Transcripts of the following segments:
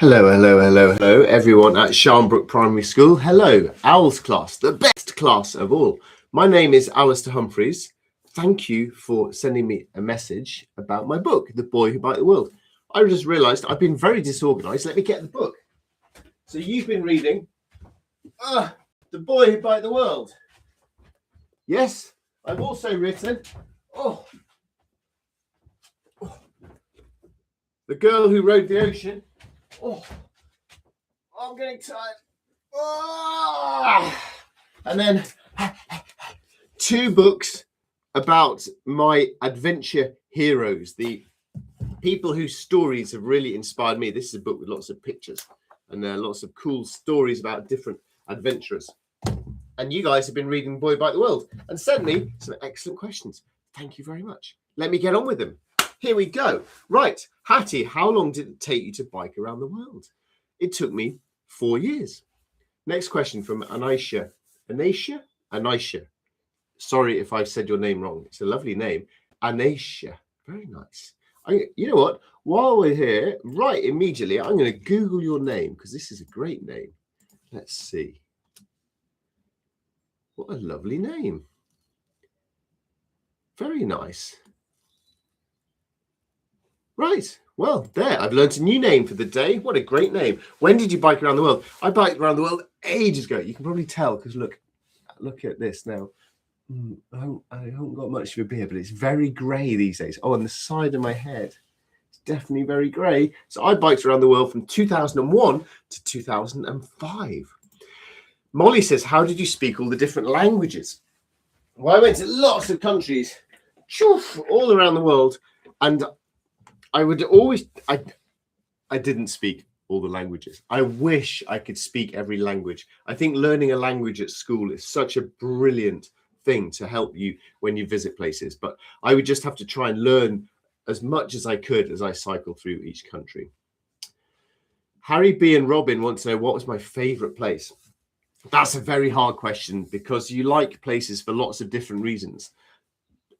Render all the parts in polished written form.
Hello, everyone at Sharnbrook Primary School. Hello, Owls class, the best class of all. My name is Alistair Humphreys. Thank you for sending me a message about my book, The Boy Who Bite the World. I just realised I've been very disorganised. Let me get the book. So you've been reading The Boy Who Bite the World. Yes, I've also written The Girl Who Rode the Ocean. I'm getting tired. And then 2 books about my adventure heroes, the people whose stories have really inspired me. This is a book with lots of pictures and lots of cool stories about different adventurers. And you guys have been reading Boy Bite the World and sent me some excellent questions. Thank you very much. Let me get on with them. Here we go. Right, Hattie, how long did it take you to bike around the world? It took me 4 years. Next question from Anisha. Anisha. Sorry if I've said your name wrong. It's a lovely name. Anisha. Very nice. You know what? While we're here, right immediately, I'm going to Google your name because this is a great name. Let's see. What a lovely name. Very nice. Right. Well, there. I've learned a new name for the day. What a great name. When did you bike around the world? I biked around the world ages ago. You can probably tell because look at this now. I haven't got much of a beard, but it's very grey these days. Oh, on the side of my head. It's definitely very grey. So I biked around the world from 2001 to 2005. Molly says, how did you speak all the different languages? Well, I went to lots of countries, all around the world, and I would always, I didn't speak all the languages. I wish I could speak every language. I think learning a language at school is such a brilliant thing to help you when you visit places. But I would just have to try and learn as much as I could as I cycle through each country. Harry B and Robin want to know what was my favorite place. That's a very hard question because you like places for lots of different reasons.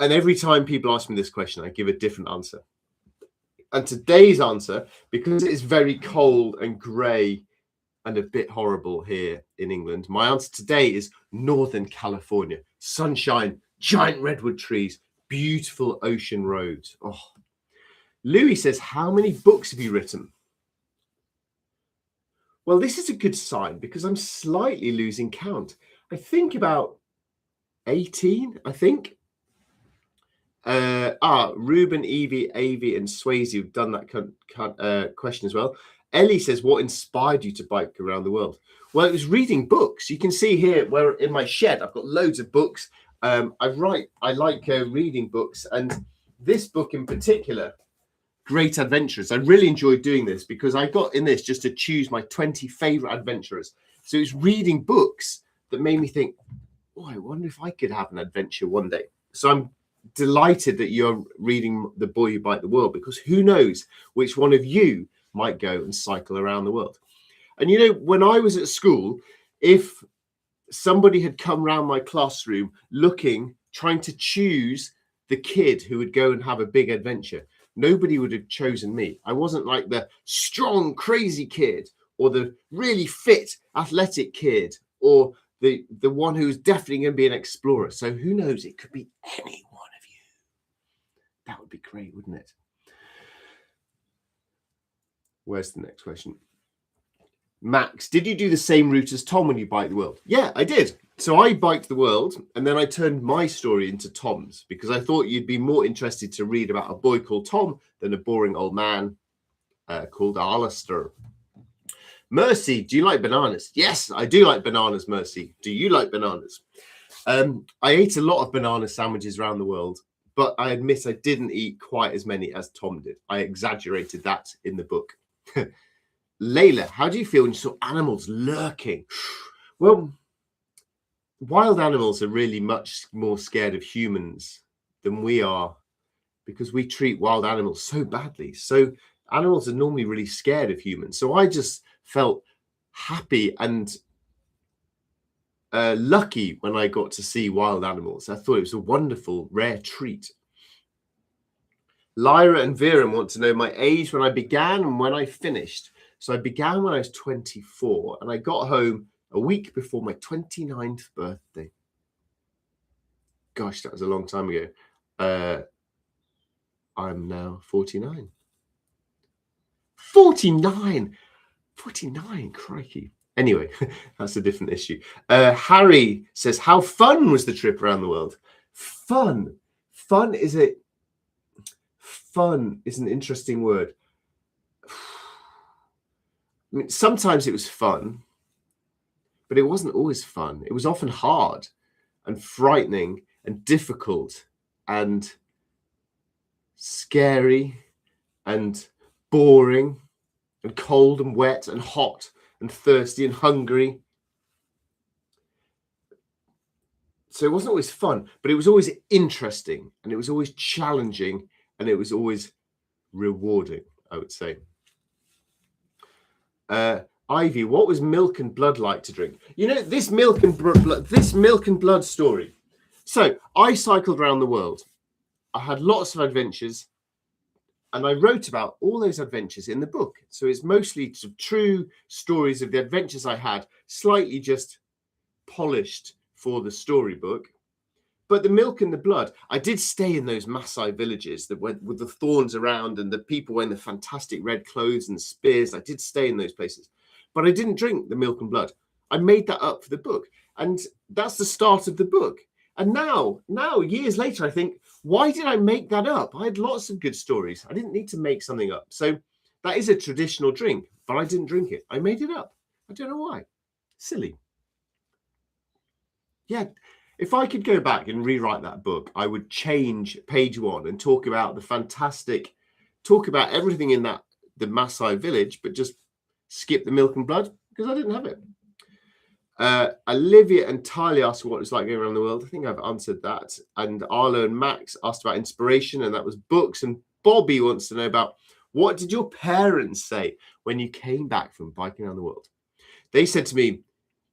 And every time people ask me this question, I give a different answer. And today's answer, because it is very cold and grey and a bit horrible here in England, my answer today is Northern California. Sunshine, giant redwood trees, beautiful ocean roads. Oh. Louis says, how many books have you written? Well, this is a good sign because I'm slightly losing count. I think about 18, I think. Ruben, Evie, Avi, and Swayze have done that question as well. Ellie says, what inspired you to bike around the world? Well, it was reading books. You can see here where in my shed, I've got loads of books. I like reading books. And this book in particular, Great Adventurers. I really enjoyed doing this because I got in this just to choose my 20 favorite adventurers. So it's reading books that made me think, I wonder if I could have an adventure one day. So I'm delighted that you're reading The Boy Who Bite the World because who knows which one of you might go and cycle around the world. And you know, when I was at school, if somebody had come around my classroom trying to choose the kid who would go and have a big adventure, nobody would have chosen me. I wasn't like the strong, crazy kid or the really fit, athletic kid or the one who's definitely going to be an explorer. So who knows? It could be any one of you. That would be great, wouldn't it? Where's the next question? Max, did you do the same route as Tom when you biked the world? Yeah, I did. So I biked the world and then I turned my story into Tom's because I thought you'd be more interested to read about a boy called Tom than a boring old man called Alistair. Mercy, do you like bananas? Yes, I do like bananas, Mercy. Do you like bananas? I ate a lot of banana sandwiches around the world, but I admit I didn't eat quite as many as Tom did. I exaggerated that in the book. Layla, how do you feel when you saw animals lurking? Well, wild animals are really much more scared of humans than we are because we treat wild animals so badly. So animals are normally really scared of humans. So I just felt happy and lucky when I got to see wild animals. I thought it was a wonderful, rare treat. Lyra and Viren want to know my age when I began and when I finished. So I began when I was 24 and I got home a week before my 29th birthday. Gosh, that was a long time ago. I'm now 49. 49! 49, crikey. Anyway, that's a different issue. Harry says, how fun was the trip around the world? Fun. Fun is an interesting word. I mean, sometimes it was fun, but it wasn't always fun. It was often hard and frightening and difficult and scary and boring and cold and wet and hot and thirsty and hungry. So it wasn't always fun, but it was always interesting and it was always challenging and it was always rewarding, I would say. Ivy, what was milk and blood like to drink? You know, this milk and blood story. So I cycled around the world. I had lots of adventures and I wrote about all those adventures in the book. So it's mostly true stories of the adventures I had, slightly just polished for the storybook. But the milk and the blood, I did stay in those Maasai villages that went with the thorns around and the people wearing the fantastic red clothes and the spears. I did stay in those places, but I didn't drink the milk and blood. I made that up for the book. And that's the start of the book. And now, years later, I think, why did I make that up? I had lots of good stories. I didn't need to make something up. So that is a traditional drink, but I didn't drink it. I made it up. I don't know why. Silly. Yeah. If I could go back and rewrite that book, I would change page 1 and talk about everything in the Maasai village, but just skip the milk and blood because I didn't have it. Olivia and Tyler asked what it's like going around the world. I think I've answered that. And Arlo and Max asked about inspiration, and that was books. And Bobby wants to know about, what did your parents say when you came back from biking around the world? They said to me,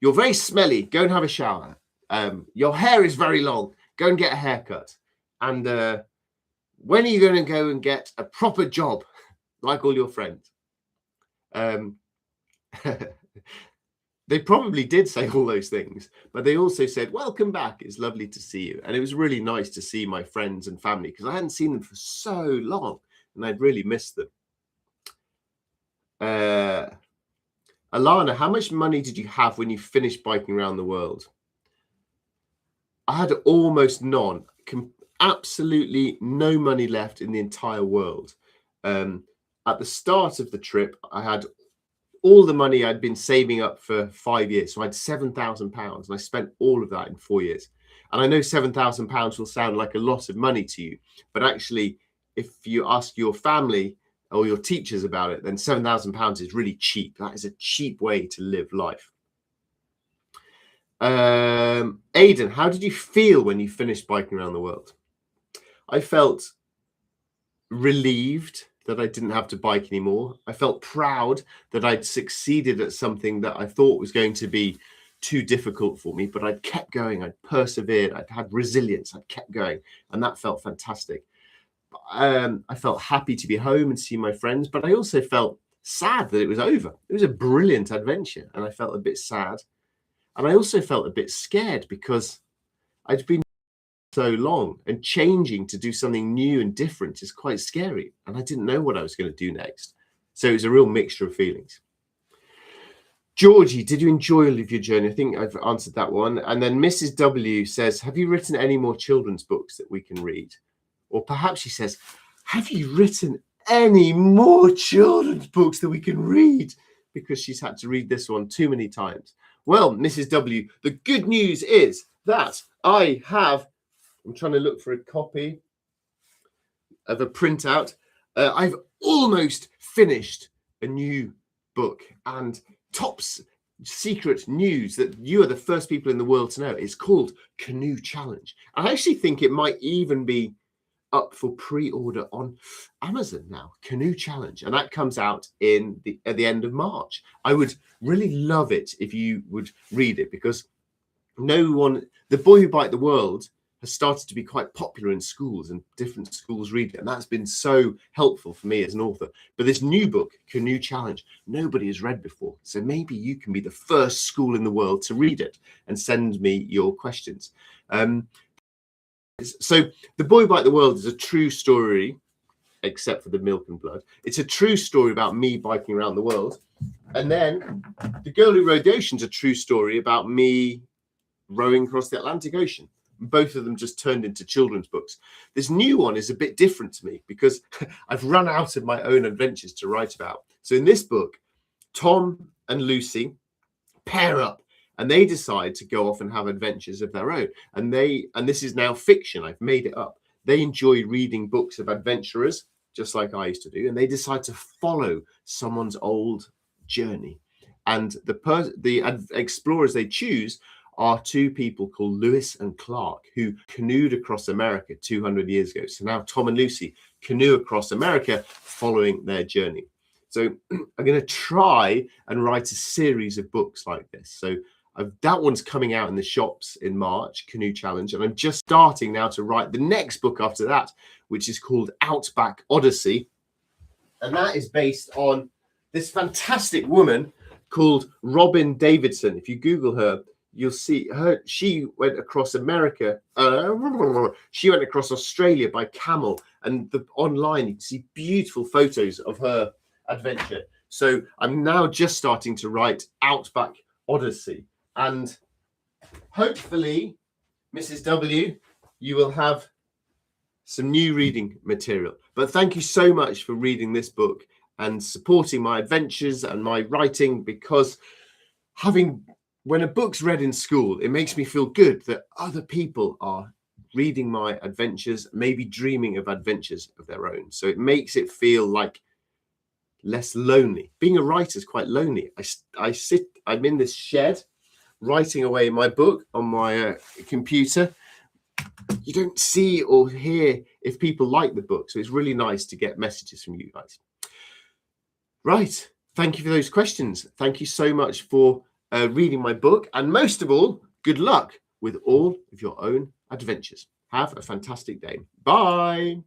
you're very smelly, go and have a shower. Your hair is very long, go and get a haircut. And when are you going to go and get a proper job like all your friends? They probably did say all those things, but they also said, welcome back. It's lovely to see you. And it was really nice to see my friends and family because I hadn't seen them for so long and I'd really missed them. Alana, how much money did you have when you finished biking around the world? I had almost none, absolutely no money left in the entire world. At the start of the trip, I had all the money I'd been saving up for 5 years. So I had £7,000 and I spent all of that in 4 years. And I know £7,000 will sound like a lot of money to you, but actually, if you ask your family or your teachers about it, then £7,000 is really cheap. That is a cheap way to live life. Aidan, how did you feel when you finished biking around the world? I felt relieved that I didn't have to bike anymore. I felt proud that I'd succeeded at something that I thought was going to be too difficult for me, but I'd kept going, I'd persevered, I'd had resilience, I'd kept going, and that felt fantastic. I felt happy to be home and see my friends, but I also felt sad that it was over. It was a brilliant adventure, and I felt a bit sad. And I also felt a bit scared because I'd been so long, and changing to do something new and different is quite scary. And I didn't know what I was going to do next. So it was a real mixture of feelings. Georgie, did you enjoy all of your journey? I think I've answered that one. And then Mrs. W says, have you written any more children's books that we can read? Or perhaps she says, have you written any more children's books that we can read? Because she's had to read this one too many times. Well, Mrs. W, the good news is that I have, I'm trying to look for a copy of a printout. I've almost finished a new book, and top secret news that you are the first people in the world to know. It's called Canoe Challenge. I actually think it might even be up for pre-order on Amazon now, Canoe Challenge, and that comes out at the end of March. I would really love it if you would read it, because the Boy Who Biked the World has started to be quite popular in schools, and different schools read it. And that's been so helpful for me as an author. But this new book, Canoe Challenge, nobody has read before. So maybe you can be the first school in the world to read it and send me your questions. So The Boy Bite the World is a true story, except for the milk and blood. It's a true story about me biking around the world. And then The Girl Who Rode the Ocean is a true story about me rowing across the Atlantic Ocean. Both of them just turned into children's books. This new one is a bit different to me because I've run out of my own adventures to write about. So in this book, Tom and Lucy pair up and they decide to go off and have adventures of their own. And this is now fiction. I've made it up. They enjoy reading books of adventurers, just like I used to do. And they decide to follow someone's old journey. And the explorers they choose are two people called Lewis and Clark, who canoed across America 200 years ago. So now Tom and Lucy canoe across America following their journey. So I'm going to try and write a series of books like this. So that one's coming out in the shops in March, Canoe Challenge. And I'm just starting now to write the next book after that, which is called Outback Odyssey. And that is based on this fantastic woman called Robin Davidson. If you Google her, you'll see her. She went across America. She went across Australia by camel. And online, you can see beautiful photos of her adventure. So I'm now just starting to write Outback Odyssey. And hopefully, Mrs. W, you will have some new reading material. But thank you so much for reading this book and supporting my adventures and my writing, because when a book's read in school, it makes me feel good that other people are reading my adventures, maybe dreaming of adventures of their own. So it makes it feel like less lonely. Being a writer is quite lonely. I'm in this shed writing away my book on my computer. You don't see or hear if people like the book. So it's really nice to get messages from you guys. Right. Thank you for those questions. Thank you so much for reading my book. And most of all, good luck with all of your own adventures. Have a fantastic day. Bye.